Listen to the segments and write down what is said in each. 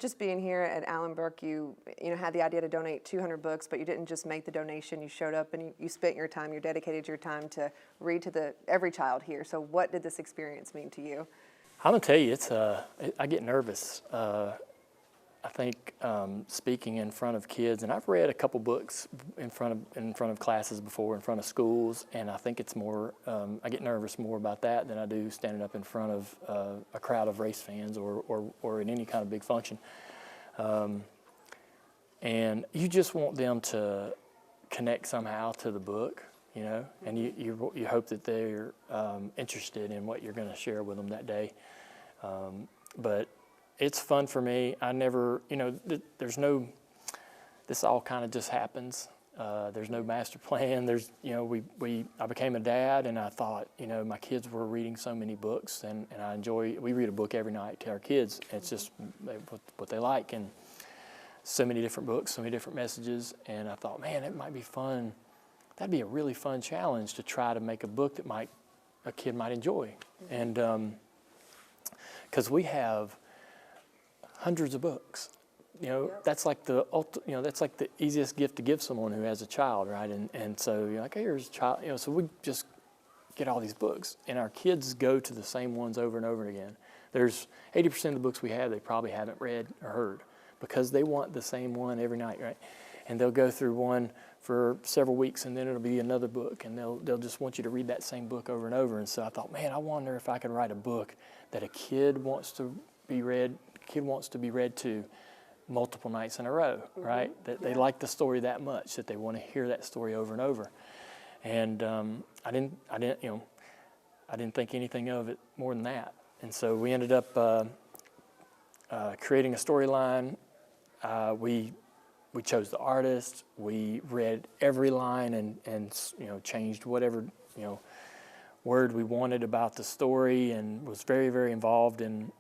just being here at Allenbrook, you had the idea to donate 200 books, but you didn't just make the donation. You showed up and you spent your time, you dedicated your time to read to every child here. So what did this experience mean to you? I'm gonna tell you, I get nervous. I think speaking in front of kids, and I've read a couple books in front of classes before, in front of schools, and I think it's more, I get nervous more about that than I do standing up in front of a crowd of race fans or in any kind of big function. And you just want them to connect somehow to the book, you know, and you hope that they're interested in what you're going to share with them that day. But it's fun for me. I never, you know, there's no, this all kind of just happens. There's no master plan. There's, you know, I became a dad and I thought, you know, my kids were reading so many books and I enjoy, we read a book every night to our kids. It's just what they like, and so many different books, so many different messages. And I thought, man, it might be fun. That'd be a really fun challenge to try to make a book that a kid might enjoy. And because we have hundreds of books, you know, that's like that's like the easiest gift to give someone who has a child, right? And so you're like, hey, here's a child, you know. So we just get all these books, and our kids go to the same ones over and over again. There's 80% of the books we have they probably haven't read or heard because they want the same one every night, right? And they'll go through one for several weeks, and then it'll be another book, and they'll just want you to read that same book over and over. And so I thought, man, I wonder if I could write a book that a kid wants to be read to multiple nights in a row, right? That they like the story that much that they want to hear that story over and over. And I didn't think anything of it more than that. And so we ended up creating a storyline. We chose the artist. We read every line and you know, changed whatever, you know, word we wanted about the story, and was very, very involved in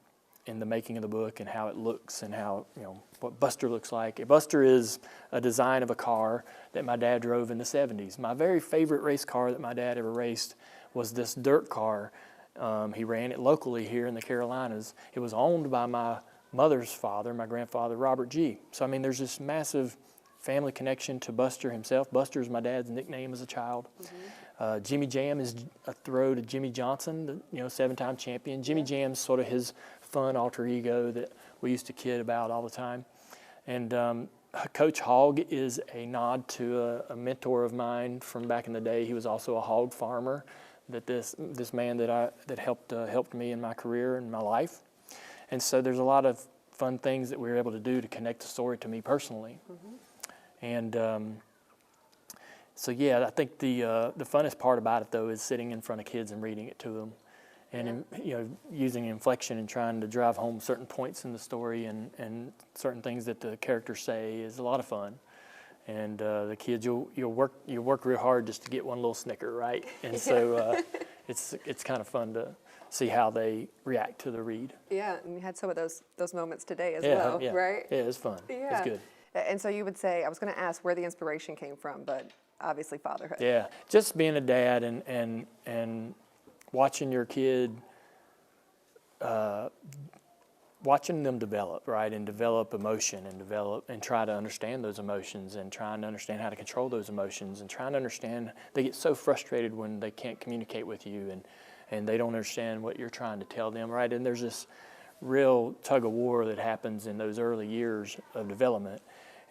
the making of the book and how it looks and how, you know, what Buster looks like. A Buster is a design of a car that my dad drove in the 70s. My very favorite race car that my dad ever raced was this dirt car. He ran it locally here in the Carolinas. It was owned by my mother's father, my grandfather, Robert G. So, I mean, there's this massive family connection to Buster himself. Buster is my dad's nickname as a child. Jimmy Jam is a throw to Jimmy Johnson, the, you know, 7-time champion. Jimmy Jam's sort of his fun alter ego that we used to kid about all the time. And Coach Hogg is a nod to a mentor of mine from back in the day. He was also a hog farmer. That this man that helped me in my career and my life. And so there's a lot of fun things that we were able to do to connect the story to me personally. And so yeah, I think the funnest part about it though is sitting in front of kids and reading it to them, and you know, using inflection and trying to drive home certain points in the story and certain things that the characters say is a lot of fun. And the kids, you'll work real hard just to get one little snicker, right? And so it's kind of fun to see how they react to the read. Yeah, and you had some of those moments today as well, right? Yeah, it's fun. Yeah. It's good. And so you would say, I was going to ask where the inspiration came from, but obviously fatherhood. Yeah, just being a dad and watching your kid, watching them develop, right, and develop emotion and try to understand those emotions and trying to understand how to control those emotions and trying to understand. They get so frustrated when they can't communicate with you and they don't understand what you're trying to tell them, right? And there's this real tug of war that happens in those early years of development.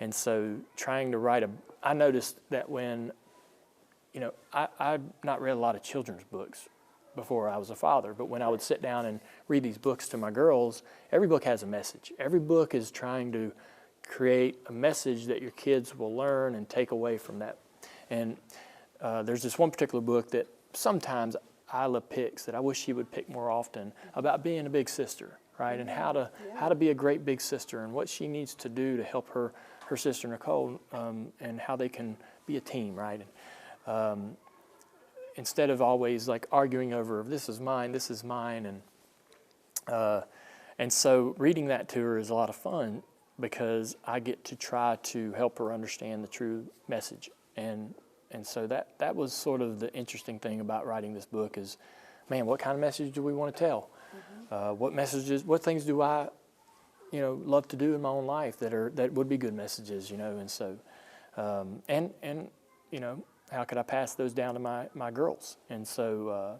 And so trying to write I noticed that when, you know, I've not read a lot of children's books before I was a father, but when I would sit down and read these books to my girls, every book has a message. Every book is trying to create a message that your kids will learn and take away from that. And there's this one particular book that sometimes Isla picks that I wish she would pick more often about being a big sister, right? And how to be a great big sister and what she needs to do to help her sister Nicole, and how they can be a team, right? And instead of always like arguing over this is mine, and so reading that to her is a lot of fun because I get to try to help her understand the true message. And so that was sort of the interesting thing about writing this book is, man, what kind of message do we want to tell? What messages, what things do I love to do in my own life that would be good messages, and so and how could I pass those down to my girls? And so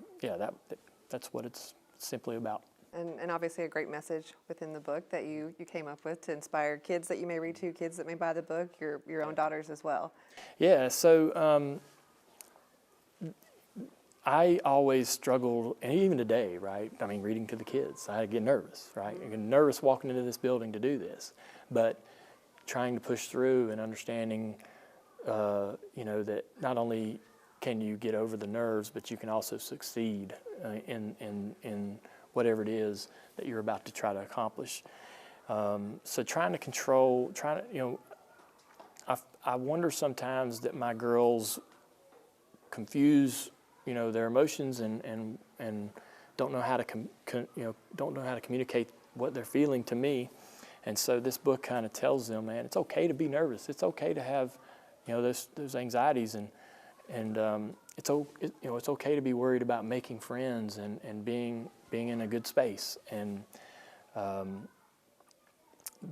that's what it's simply about. And obviously a great message within the book that you came up with to inspire kids that you may read to, kids that may buy the book, your own daughters as well. Yeah, so I always struggled, and even today, right? I mean, reading to the kids, I get nervous, right? I get nervous walking into this building to do this, but trying to push through and understanding, that not only can you get over the nerves, but you can also succeed in whatever it is that you're about to try to accomplish. So trying to control, I wonder sometimes that my girls confuse, their emotions and don't know how to don't know how to communicate what they're feeling to me. And so this book kind of tells them, man, it's okay to be nervous. It's okay to have, those anxieties, and it's okay to be worried about making friends and being in a good space. And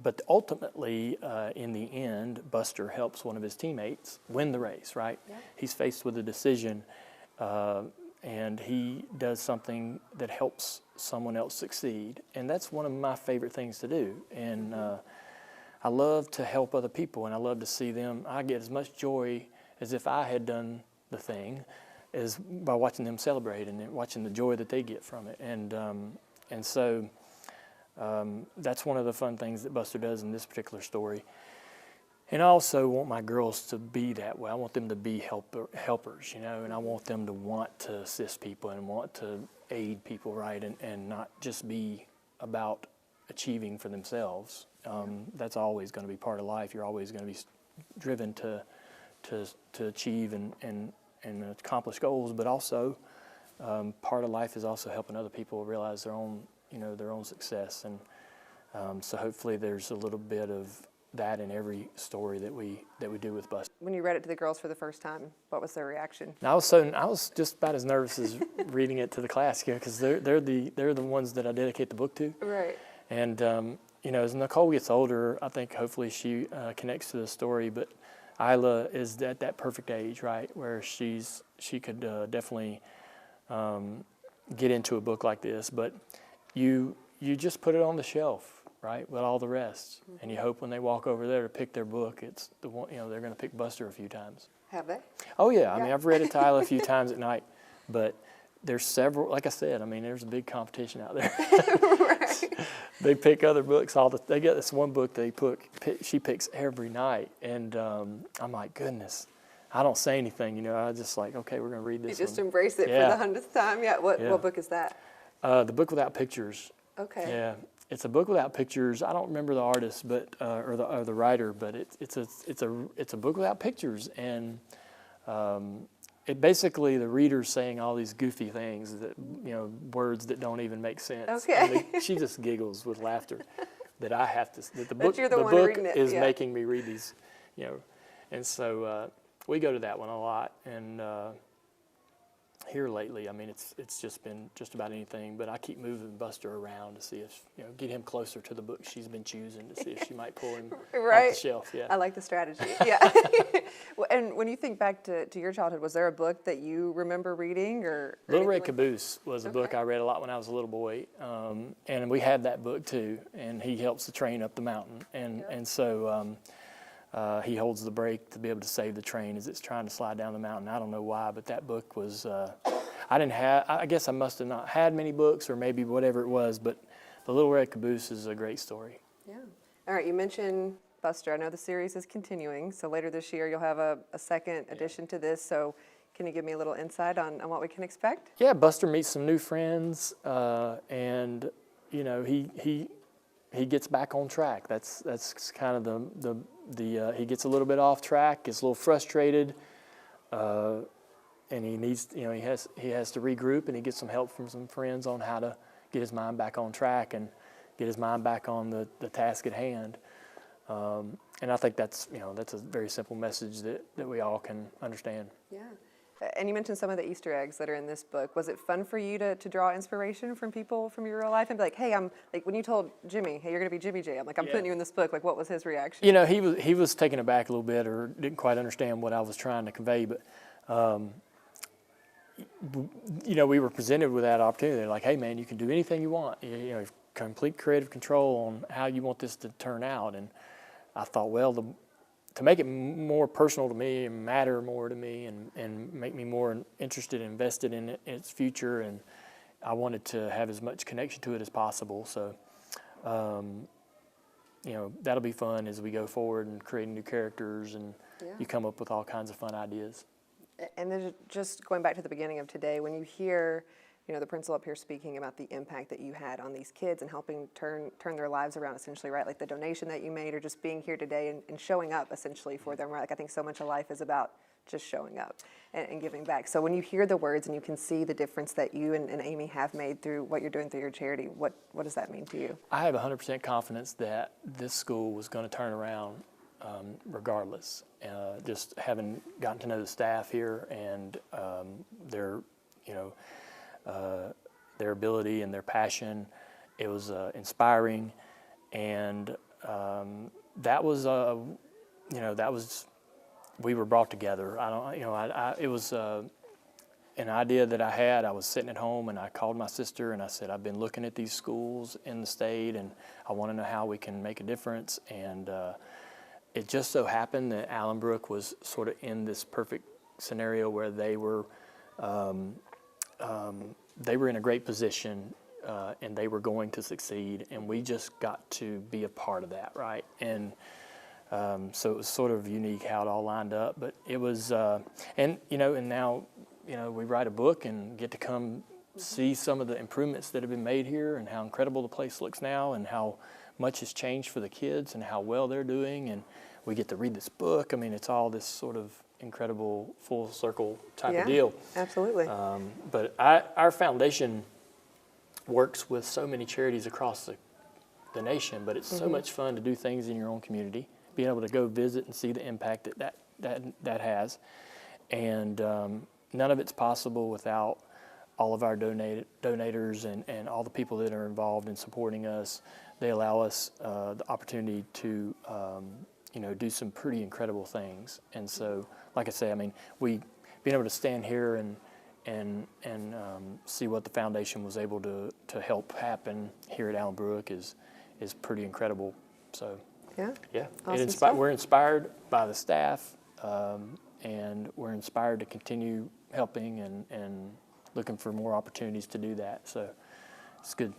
but ultimately, in the end, Buster helps one of his teammates win the race, right? Yeah. He's faced with a decision, and he does something that helps someone else succeed. And that's one of my favorite things to do. And I love to help other people, and I love to see them. I get as much joy as if I had done the thing as by watching them celebrate and watching the joy that they get from it. And so that's one of the fun things that Buster does in this particular story. And I also want my girls to be that way. I want them to be helpers, and I want them to want to assist people and want to aid people, right, and not just be about achieving for themselves. That's always going to be part of life. You're always going to be driven to achieve and accomplish goals, but also part of life is also helping other people realize their own success. And so hopefully there's a little bit of that in every story that we do with Buster. When you read it to the girls for the first time, what was their reaction? I was just about as nervous as reading it to the class, because they're the ones that I dedicate the book to. Right. And as Nicole gets older, I think hopefully she connects to the story. But Isla is at that perfect age, right, where she could definitely get into a book like this. But you just put it on the shelf, right, with all the rest, and you hope when they walk over there to pick their book, it's the one, they're going to pick Buster a few times. Have they? Oh yeah. I mean, I've read it to Isla a few times at night, but there's several. Like I said, I mean, there's a big competition out there. Right. They pick other books they get this one book she picks every night, and I'm like, goodness. I don't say anything, I just like, okay, we're going to read this. You just embrace it for the 100th time. Yeah. What book is that? The Book Without Pictures. Okay. Yeah. It's a book without pictures. I don't remember the artist, but or the writer, but it's a book without pictures, and it basically the reader's saying all these goofy things that words that don't even make sense. Okay. She just giggles with laughter that I have to. That the book is making me read these, and so we go to that one a lot, and. Here lately, I mean, it's just been just about anything, but I keep moving Buster around to see if, get him closer to the book she's been choosing to see if she might pull him off the shelf. Yeah. I like the strategy. Yeah. And when you think back to your childhood, was there a book that you remember reading or Little Red Caboose was a book I read a lot when I was a little boy, and we had that book too, and he helps the train up the mountain, and so he holds the brake to be able to save the train as it's trying to slide down the mountain. I don't know why, but that book was, I guess I must have not had many books or maybe whatever it was, but The Little Red Caboose is a great story. Yeah. All right, you mentioned Buster. I know the series is continuing, so later this year you'll have a second edition to this, so can you give me a little insight on what we can expect? Yeah, Buster meets some new friends, and, he gets back on track. That's kind of he gets a little bit off track, gets a little frustrated, and he needs, he has to regroup, and he gets some help from some friends on how to get his mind back on track and get his mind back on the task at hand. And I think that's a very simple message that we all can understand. Yeah. And you mentioned some of the Easter eggs that are in this book. Was it fun for you to draw inspiration from people from your real life and be like, hey, I'm like when you told Jimmy, hey, you're going to be Jimmy J, I'm like, I'm putting you in this book. Like, what was his reaction? You know, he was taken aback a little bit or didn't quite understand what I was trying to convey, but you know, we were presented with that opportunity. They're like, hey, man, you can do anything you want. You know, complete creative control on how you want this to turn out. And I thought, well, to make it more personal to me and matter more to me and make me more interested and invested in its future, and I wanted to have as much connection to it as possible. So, you know, that'll be fun as we go forward and creating new characters, and you come up with all kinds of fun ideas. And then just going back to the beginning of today, when you hear, you know, the principal up here speaking about the impact that you had on these kids and helping turn their lives around, essentially, right? Like the donation that you made, or just being here today and showing up, essentially, for them, right? Like I think so much of life is about just showing up and giving back. So when you hear the words and you can see the difference that you and Amy have made through what you're doing through your charity, what does that mean to you? I have 100% confidence that this school was going to turn around regardless. Just having gotten to know the staff here and their, you know, their ability and their passion, it was inspiring, and that was, you know, we were brought together. It was an idea that I had. I was sitting at home and I called my sister and I said, I've been looking at these schools in the state and I want to know how we can make a difference. And it just so happened that Allenbrook was sort of in this perfect scenario where they were in a great position and they were going to succeed, and we just got to be a part of that, right? And so it was sort of unique how it all lined up, but it was, and now, you know, we write a book and get to come see some of the improvements that have been made here and how incredible the place looks now and how much has changed for the kids and how well they're doing, and we get to read this book. I mean, it's all this sort of incredible full circle type of deal. Absolutely. But our foundation works with so many charities across the nation, but it's so much fun to do things in your own community, being able to go visit and see the impact that has. And none of it's possible without all of our donators and all the people that are involved in supporting us. They allow us the opportunity to do some pretty incredible things. And so, like I say, I mean, being able to stand here and see what the foundation was able to help happen here at Allenbrook is pretty incredible. So yeah, awesome. We're inspired by the staff, and we're inspired to continue helping and looking for more opportunities to do that. So it's good.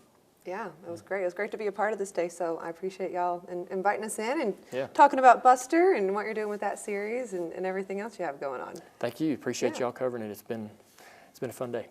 Yeah, it was great. It was great to be a part of this day, so I appreciate y'all inviting us in and Yeah. talking about Buster and what you're doing with that series and everything else you have going on. Thank you. Appreciate y'all covering it. It's been a fun day.